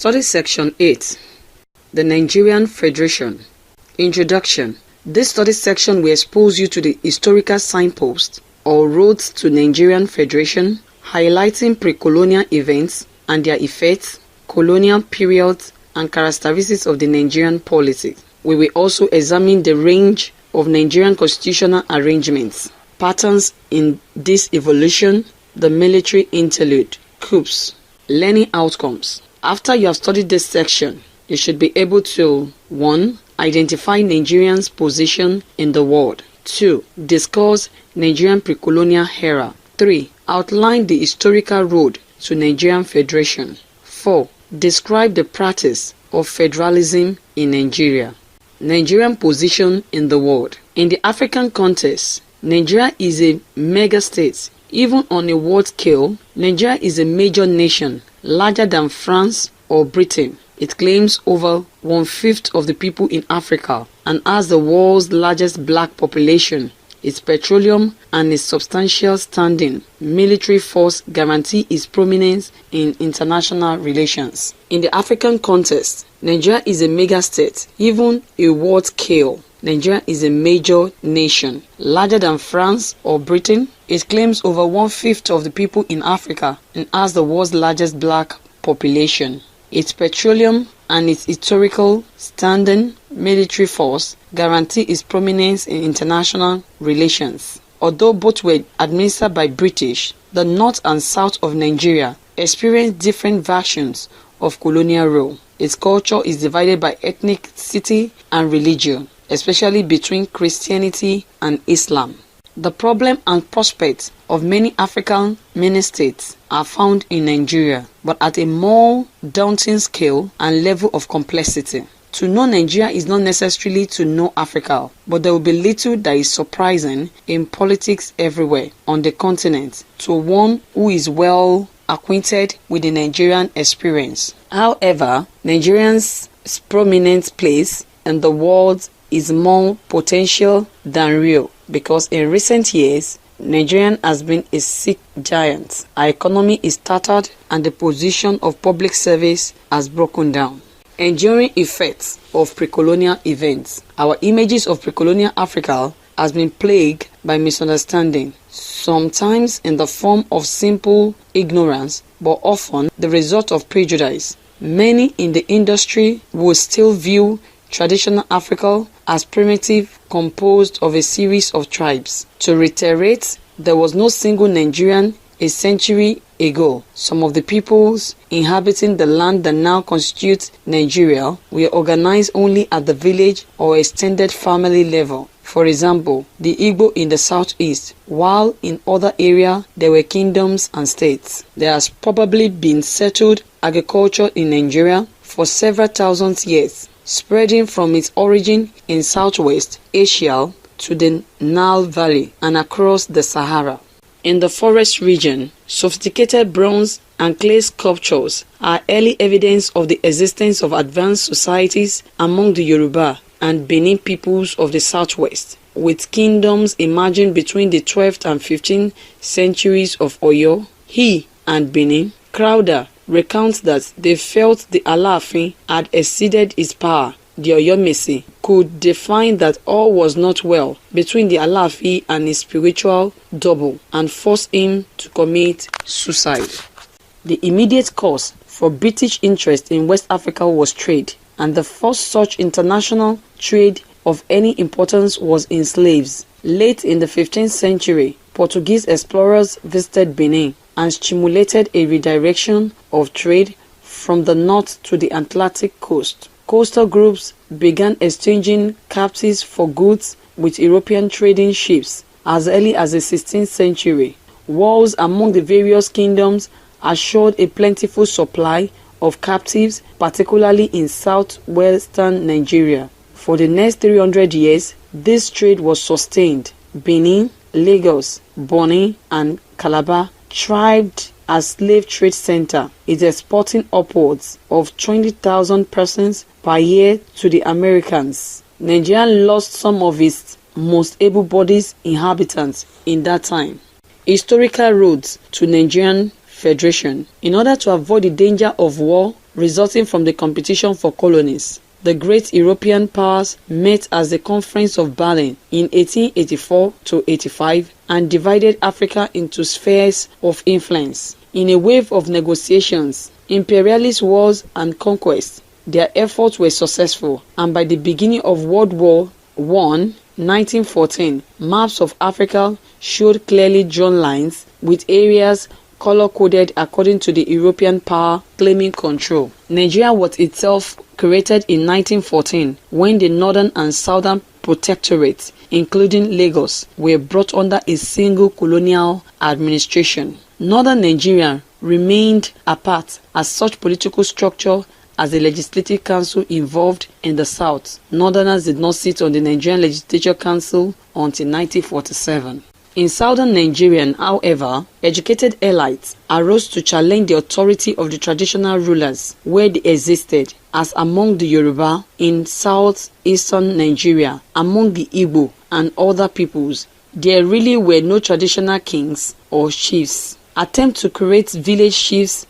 Study Section 8. The Nigerian Federation. Introduction. This study section will expose you to the historical signposts or roads to Nigerian Federation, highlighting pre-colonial events and their effects, colonial periods, and characteristics of the Nigerian polity. We will also examine the range of Nigerian constitutional arrangements, patterns in this evolution, the military interlude, coups, learning outcomes. After you have studied this section, you should be able to 1. Identify Nigerians' position in the world. 2. Discuss Nigerian pre-colonial era. 3. Outline the historical road to Nigerian Federation. 4. Describe the practice of federalism in Nigeria. Nigerian position in the world. In the African context, Nigeria is a mega-state. Even on a world scale, Nigeria is a major nation, larger than France or Britain. It claims over 1/5 of the people in Africa and has the world's largest black population. Its petroleum and its substantial standing military force guarantee its prominence in international relations. In the African context, Nigeria is a mega-state, even a world scale. Nigeria is a major nation, larger than France or Britain. It claims over 1/5 of the people in Africa and has the world's largest black population. Its petroleum and its historical standing military force guarantee its prominence in international relations. Although both were administered by British, the north and south of Nigeria experienced different versions of colonial rule. Its culture is divided by ethnicity and religion, especially between Christianity and Islam. The problem and prospects of many African mini-states are found in Nigeria, but at a more daunting scale and level of complexity. To know Nigeria is not necessarily to know Africa, but there will be little that is surprising in politics everywhere on the continent to one who is well acquainted with the Nigerian experience. However, Nigerians' prominent place in the world is more potential than real, because in recent years, Nigeria has been a sick giant. Our economy is tattered and the position of public service has broken down. Enduring effects of pre-colonial events. Our images of pre-colonial Africa has been plagued by misunderstanding, sometimes in the form of simple ignorance, but often the result of prejudice. Many in the industry will still view traditional Africa as primitive, composed of a series of tribes. To reiterate, there was no single Nigerian a century ago. Some of the peoples inhabiting the land that now constitutes Nigeria were organized only at the village or extended family level. For example, the Igbo in the southeast, while in other areas there were kingdoms and states. There has probably been settled agriculture in Nigeria for several thousand years, spreading from its origin in Southwest Asia to the Nile Valley and across the Sahara. In the forest region, sophisticated bronze and clay sculptures are early evidence of the existence of advanced societies among the Yoruba and Benin peoples of the Southwest, with kingdoms emerging between the 12th and 15th centuries of Oyo, He, and Benin. Crowder recounts that they felt the Alaafin had exceeded his power. The Oyomesi could define that all was not well between the Alaafin and his spiritual double and forced him to commit suicide. The immediate cause for British interest in West Africa was trade, and the first such international trade of any importance was in slaves. Late in the 15th century, Portuguese explorers visited Benin and stimulated a redirection of trade from the north to the Atlantic coast. Coastal groups began exchanging captives for goods with European trading ships as early as the 16th century. Wars among the various kingdoms assured a plentiful supply of captives, particularly in southwestern Nigeria. For the next 300 years, this trade was sustained. Benin, Lagos, Bonny, and Calabar thrived as slave trade center, is exporting upwards of 20,000 persons per year to the Americans. Nigeria lost some of its most able-bodied inhabitants in that time. Historical roads to Nigerian Federation. In order to avoid the danger of war resulting from the competition for colonies. The great European powers met at the Conference of Berlin in 1884 to 85 and divided Africa into spheres of influence. In a wave of negotiations, imperialist wars and conquests, their efforts were successful, and by the beginning of World War I, 1914, maps of Africa showed clearly drawn lines with areas color-coded according to the European power claiming control. Nigeria was itself created in 1914 when the northern and southern protectorates, including Lagos, were brought under a single colonial administration. Northern Nigeria remained apart as such political structure as the Legislative Council involved in the South. Northerners did not sit on the Nigerian Legislature Council until 1947. In southern Nigeria, however, educated elites arose to challenge the authority of the traditional rulers where they existed, as among the Yoruba in southeastern Nigeria, among the Igbo and other peoples. There really were no traditional kings or chiefs. Attempts to create village chiefs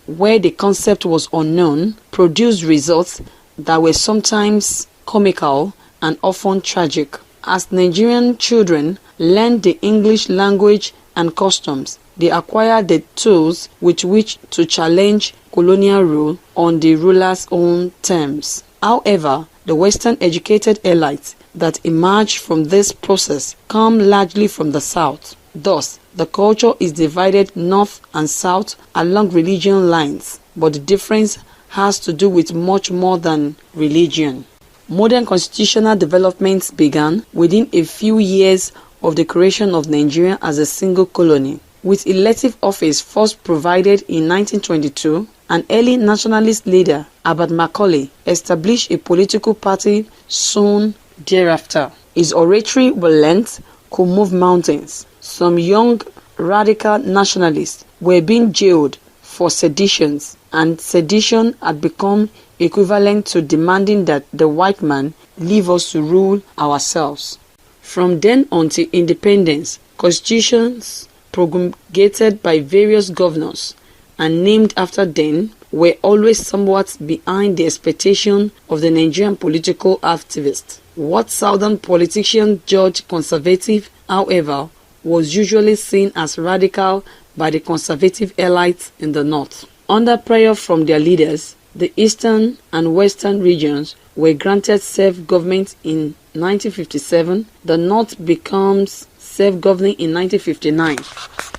where the concept was unknown produced results that were sometimes comical and often tragic. As Nigerian children learned the English language and customs, they acquired the tools with which to challenge colonial rule on the ruler's own terms. However, the Western educated elites that emerged from this process come largely from the South. Thus, the culture is divided north and south along religion lines, but the difference has to do with much more than religion. Modern constitutional developments began within a few years of the creation of Nigeria as a single colony. With elective office first provided in 1922, an early nationalist leader, Abat Macaulay, established a political party soon thereafter. His oratory with length could move mountains. Some young radical nationalists were being jailed for seditions, and sedition had become equivalent to demanding that the white man leave us to rule ourselves. From then until independence, constitutions promulgated by various governors and named after them were always somewhat behind the expectation of the Nigerian political activists. What southern politicians judged conservative, however, was usually seen as radical by the conservative elites in the north. Under pressure from their leaders, the eastern and western regions were granted self-government in 1957. The north becomes self-governing in 1959.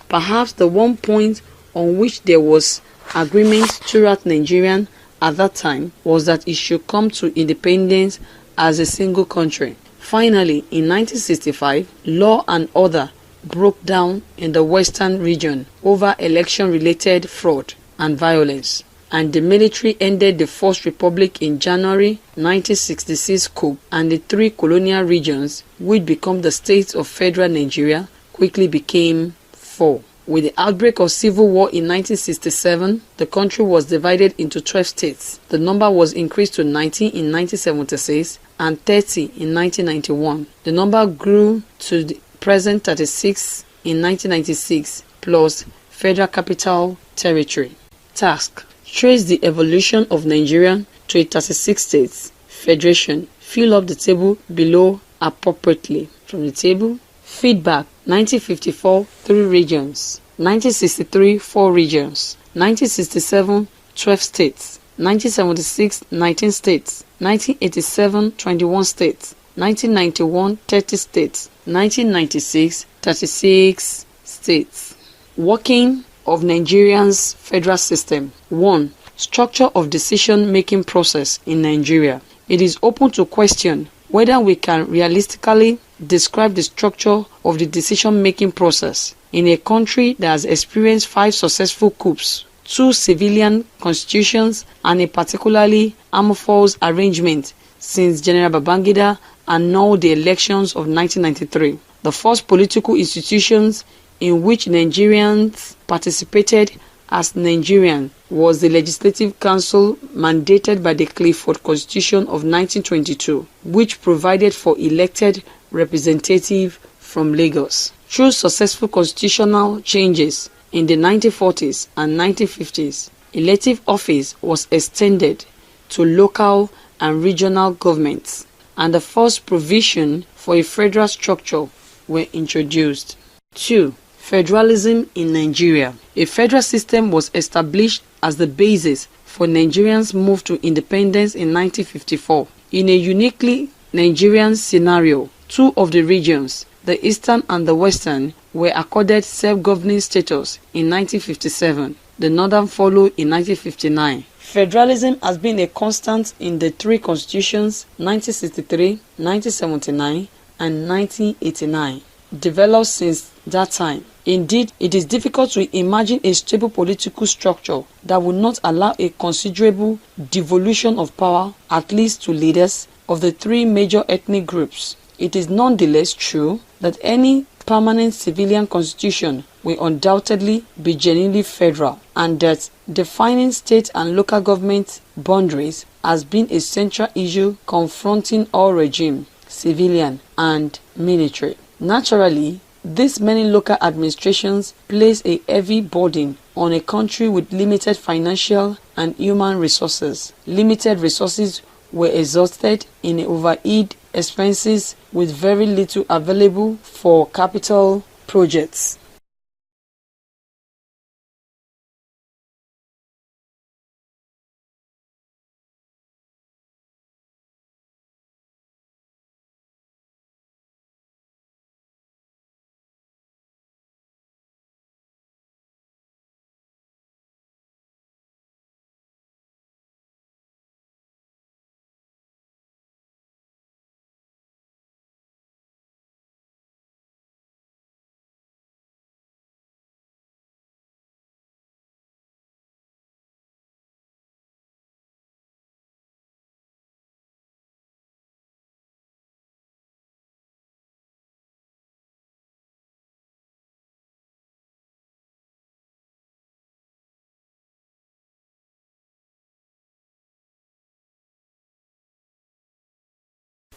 Perhaps the one point on which there was agreement throughout Nigeria at that time was that it should come to independence as a single country. Finally, in 1965, law and order broke down in the western region over election-related fraud and violence, and the military ended the First Republic in January 1966 coup, and the three colonial regions, which became the states of federal Nigeria, quickly became four. With the outbreak of civil war in 1967, the country was divided into 12 states. The number was increased to 19 in 1976 and 30 in 1991. The number grew to the present 36 in 1996 plus Federal Capital Territory. Task: trace the evolution of Nigeria to a 36 states federation. Fill up the table below appropriately. From the table, feedback: 1954 3 regions, 1963 4 regions, 1967 12 states, 1976 19 states, 1987 21 states, 1991 30 states, 1996 36 states. Working of Nigeria's federal system. 1. Structure of decision-making process in Nigeria. It is open to question whether we can realistically describe the structure of the decision-making process in a country that has experienced 5 successful coups, 2 civilian constitutions, and a particularly amorphous arrangement since General Babangida annulled the elections of 1993. The first political institutions in which Nigerians participated as Nigerian was the Legislative Council mandated by the Clifford Constitution of 1922, which provided for elected representatives from Lagos. Through successful constitutional changes in the 1940s and 1950s, elective office was extended to local and regional governments, and the first provision for a federal structure were introduced. 2. Federalism in Nigeria. A federal system was established as the basis for Nigerians' move to independence in 1954. In a uniquely Nigerian scenario, two of the regions, the eastern and the western, were accorded self-governing status in 1957. The northern followed in 1959. Federalism has been a constant in the three constitutions 1963, 1979, and 1989, developed since that time. Indeed, it is difficult to imagine a stable political structure that would not allow a considerable devolution of power, at least to leaders of the three major ethnic groups. It is nonetheless true that any permanent civilian constitution will undoubtedly be genuinely federal, and that defining state and local government boundaries has been a central issue confronting all regimes, civilian and military. Naturally, these many local administrations place a heavy burden on a country with limited financial and human resources. Limited resources were exhausted in overhead expenses with very little available for capital projects.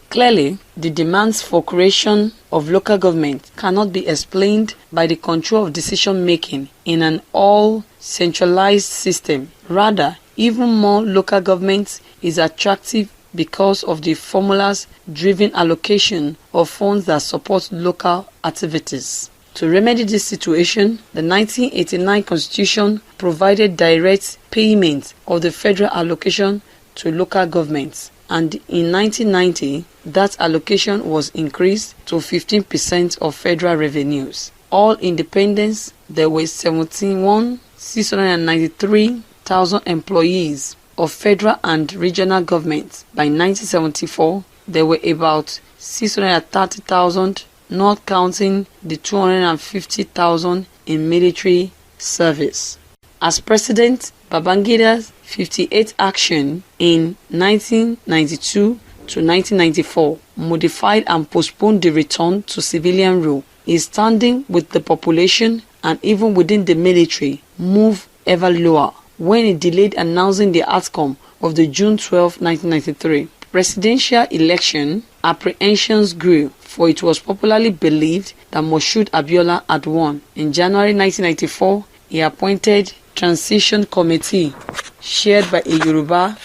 Clearly, the demands for creation of local government cannot be explained by the control of decision-making in an all-centralized system. Rather, even more local government is attractive because of the formulas-driven allocation of funds that support local activities. To remedy this situation, the 1989 Constitution provided direct payment of the federal allocation to local governments, and in 1990, that allocation was increased to 15% of federal revenues. All independence, there were 71,693,000 employees of federal and regional governments. By 1974, there were about 630,000, not counting the 250,000 in military service. As president, Babangida's 58th action in 1992 to 1994 modified and postponed the return to civilian rule. His standing with the population and even within the military moved ever lower when he delayed announcing the outcome of the June 12, 1993 presidential election. Apprehensions grew, for it was popularly believed that Moshood Abiola had won. In January 1994, he appointed Transition Committee chaired by a Yoruba,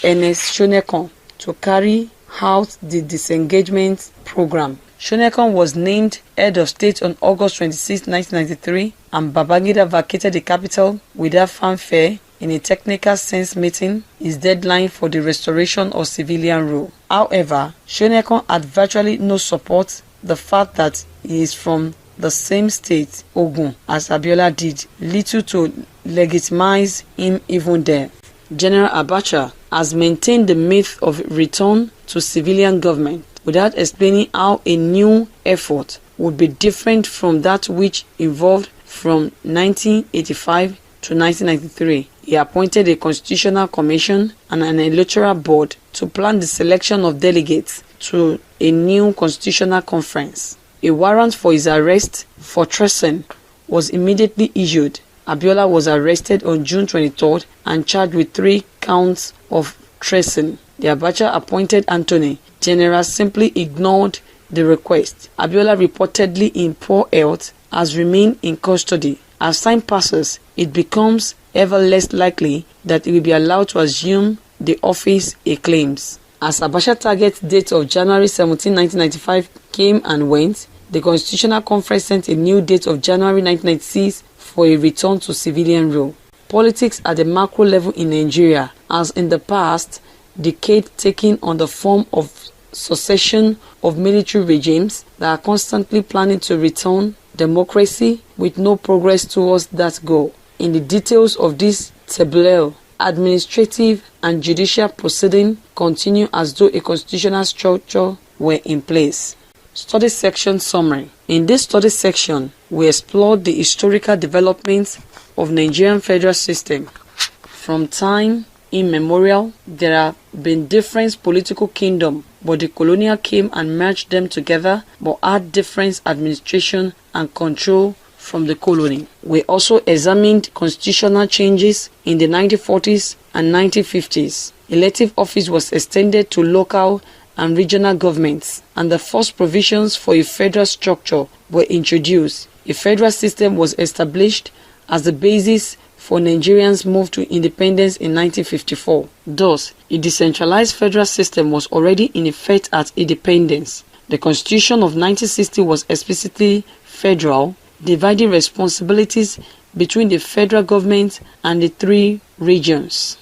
Ernest Shonekan, to carry out the disengagement program. Shonekan was named head of state on August 26, 1993, and Babangida vacated the capital without fanfare in a technical sense, meeting his deadline for the restoration of civilian rule. However, Shonekan had virtually no support. The fact that he is from the same state, Ogun, as Abiola did little to legitimize him even there. General Abacha has maintained the myth of return to civilian government without explaining how a new effort would be different from that which evolved from 1985 to 1993. He appointed a constitutional commission and an electoral board to plan the selection of delegates to a new constitutional conference. A warrant for his arrest for treason was immediately issued. Abiola was arrested on June 23rd and charged with 3 counts of treason. The Abacha appointed Anthony General simply ignored the request. Abiola, reportedly in poor health, has remained in custody. As time passes, it becomes ever less likely that he will be allowed to assume the office he claims. As Abacha's target date of January 17, 1995 came and went, the Constitutional Conference set a new date of January 1996 for a return to civilian rule. Politics at the macro level in Nigeria, as in the past decade, taking on the form of succession of military regimes that are constantly planning to return democracy with no progress towards that goal. In the details of this tableau, administrative and judicial proceedings continue as though a constitutional structure were in place. Study section summary. In this study section, we explored the historical developments of Nigerian federal system. From time immemorial, there have been different political kingdoms, but the colonial came and merged them together, but had different administration and control from the colony. We also examined constitutional changes in the 1940s and 1950s. Elective office was extended to local and regional governments, and the first provisions for a federal structure were introduced. A federal system was established as the basis for Nigerians' move to independence in 1954. Thus, a decentralized federal system was already in effect at independence. The Constitution of 1960 was explicitly federal, dividing responsibilities between the federal government and the three regions.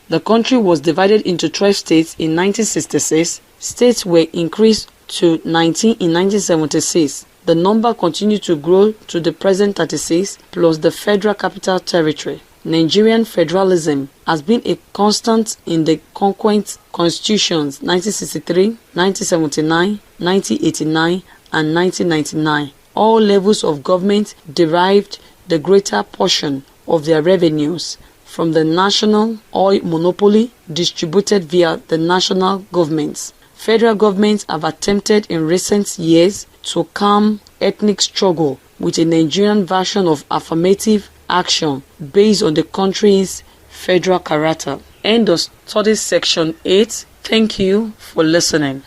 The country was divided into 12 states in 1966. States were increased to 19 in 1976. The number continued to grow to the present 36 plus the Federal Capital Territory. Nigerian federalism has been a constant in the concurrent constitutions 1963, 1979, 1989 and 1999. All levels of government derived the greater portion of their revenues from the national oil monopoly distributed via the national governments. Federal governments have attempted in recent years to calm ethnic struggle with a Nigerian version of affirmative action based on the country's federal character. End of study section 8. Thank you for listening.